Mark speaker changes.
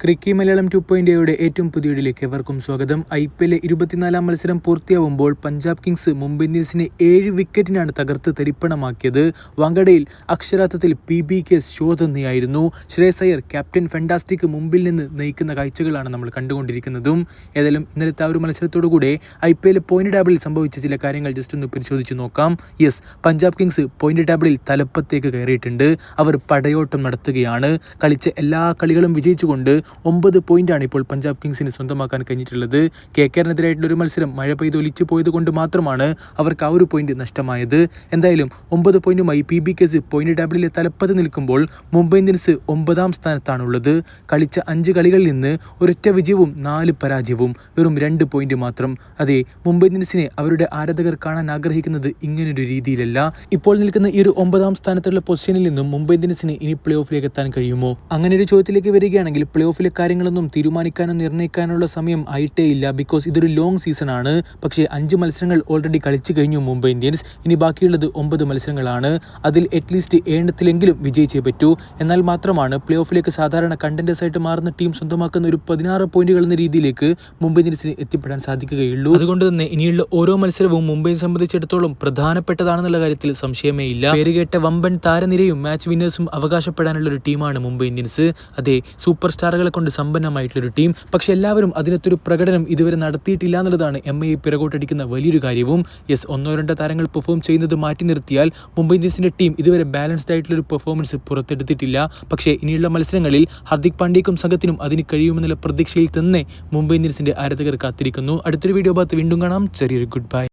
Speaker 1: ക്രിക്കി മലയാളം 2.0യുടെ ഏറ്റവും പുതിയ വീഡിയോയിലേക്ക് എവർക്കും സ്വാഗതം. IPL 24-ാം മത്സരം പൂർത്തിയാവുമ്പോൾ പഞ്ചാബ് കിങ്സ് മുംബൈ ഇന്ത്യൻസിനെ 7 വിക്കറ്റിനാണ് തകർത്ത് തരിപ്പണമാക്കിയത്. വാങ്കഡയിൽ അക്ഷരാർത്ഥത്തിൽ PBK ഷോ തന്നെയായിരുന്നു. ശ്രേയസ് അയ്യർ ക്യാപ്റ്റൻ ഫാന്റാസ്റ്റിക് മുമ്പിൽ നിന്ന് നയിക്കുന്ന കാഴ്ചകളാണ് നമ്മൾ കണ്ടുകൊണ്ടിരിക്കുന്നതും. ഏതായാലും ഇന്നലത്തെ ആ ഒരു മത്സരത്തോടുകൂടെ IPL പോയിന്റ് ടേബിളിൽ സംഭവിച്ച ചില കാര്യങ്ങൾ ജസ്റ്റ് ഒന്ന് പരിശോധിച്ച് നോക്കാം. പഞ്ചാബ് കിങ്സ് പോയിന്റ് ടേബിളിൽ തലപ്പത്തേക്ക് കയറിയിട്ടുണ്ട്. അവർ പടയോട്ടം നടത്തുകയാണ്. കളിച്ച എല്ലാ കളികളും വിജയിച്ചുകൊണ്ട് 9 പോയിന്റാണ് ഇപ്പോൾ പഞ്ചാബ് കിങ്സിന് സ്വന്തമാക്കാൻ കഴിഞ്ഞിട്ടുള്ളത്. KKR-നെതിരായിട്ടുള്ള ഒരു മത്സരം മഴ പെയ്ത് ഒലിച്ചു പോയത് കൊണ്ട് മാത്രമാണ് അവർക്ക് ആ ഒരു പോയിന്റ് നഷ്ടമായത്. എന്തായാലും 9 പോയിന്റുമായി PBK പോയിന്റ് ടേബിളിലെ തലപ്പത്ത് നിൽക്കുമ്പോൾ മുംബൈ ഇന്ത്യൻസ് 9-ാം സ്ഥാനത്താണുള്ളത്. കളിച്ച 5 കളികളിൽ നിന്ന് ഒരൊറ്റ വിജയവും 4 പരാജയവും, വെറും 2 പോയിന്റ് മാത്രം. അതെ, മുംബൈ ഇന്ത്യൻസിനെ അവരുടെ ആരാധകർ കാണാൻ ആഗ്രഹിക്കുന്നത് ഇങ്ങനൊരു രീതിയിലല്ല. ഇപ്പോൾ നിൽക്കുന്ന ഈ ഒരു 9-ാം സ്ഥാനത്തുള്ള പൊസിഷനിൽ നിന്നും മുംബൈ ഇന്ത്യൻസിന് ഇനി പ്ലേ ഓഫിലേക്ക് എത്താൻ കഴിയുമോ? അങ്ങനെ ഒരു ചോദ്യത്തിലേക്ക് വരികയാണെങ്കിൽ പ്ലേ ഓഫിലെ കാര്യങ്ങളൊന്നും തീരുമാനിക്കാനോ നിർണ്ണയിക്കാനുള്ള സമയം ആയിട്ടേ ഇല്ല. ബിക്കോസ് ഇതൊരു ലോങ് സീസൺ ആണ്. പക്ഷേ 5 മത്സരങ്ങൾ ഓൾറെഡി കളിച്ചു കഴിഞ്ഞു മുംബൈ ഇന്ത്യൻസ്. ഇനി ബാക്കിയുള്ളത് 9 മത്സരങ്ങളാണ്. അതിൽ അറ്റ്ലീസ്റ്റ് 7 വിജയിച്ചേ പറ്റൂ. എന്നാൽ മാത്രമാണ് പ്ലേ ഓഫിലേക്ക് സാധാരണ കണ്ടന്റേഴ്സ് ആയിട്ട് മാറുന്ന ടീം സ്വന്തമാക്കുന്ന ഒരു 16 പോയിന്റുകൾ എന്ന രീതിയിലേക്ക് മുംബൈ ഇന്ത്യൻസിന് എത്തിപ്പെടാൻ സാധിക്കുകയുള്ളൂ. അതുകൊണ്ട് തന്നെ ഇനിയുള്ള ഓരോ മത്സരവും മുംബൈയെ സംബന്ധിച്ചിടത്തോളം പ്രധാനപ്പെട്ടതാണെന്നുള്ള കാര്യത്തിൽ സംശയമേ ഇല്ല. പേരുകേട്ട വമ്പൻ താരനിരയും മാച്ച് വിന്നേഴ്സും അവകാശപ്പെടാനുള്ള ഒരു ടീമാണ് മുംബൈ ഇന്ത്യൻസ്. അതെ, സൂപ്പർ സ്റ്റാറുകളെ കൊണ്ട് സമ്പന്നമായിട്ടുള്ളൊരു ടീം. പക്ഷെ എല്ലാവരും അതിനകത്തൊരു പ്രകടനം ഇതുവരെ നടത്തിയിട്ടില്ല എന്നുള്ളതാണ് MI പിറകോട്ടടിക്കുന്ന വലിയൊരു കാര്യവും. 1-2 താരങ്ങൾ പെർഫോം ചെയ്യുന്നത് മാറ്റി നിർത്തിയാൽ മുംബൈ ഇന്ത്യൻസിന്റെ ടീം ഇതുവരെ ബാലൻസ്ഡ് ആയിട്ടുള്ളൊരു പെർഫോമൻസ് പുറത്തെടുത്തിട്ടില്ല. പക്ഷേ ഇനിയുള്ള മത്സരങ്ങളിൽ ഹാർദിക് പാണ്ഡ്യയ്ക്കും സംഘത്തിനും അതിന് കഴിയുമെന്നുള്ള പ്രതീക്ഷയിൽ തന്നെ മുംബൈ ഇന്ത്യൻസിന്റെ ആരാധകർ കാത്തിരിക്കുന്നു. അടുത്തൊരു വീഡിയോ ഭാഗത്ത് വീണ്ടും കാണാം. ചെറിയൊരു ഗുഡ് ബൈ.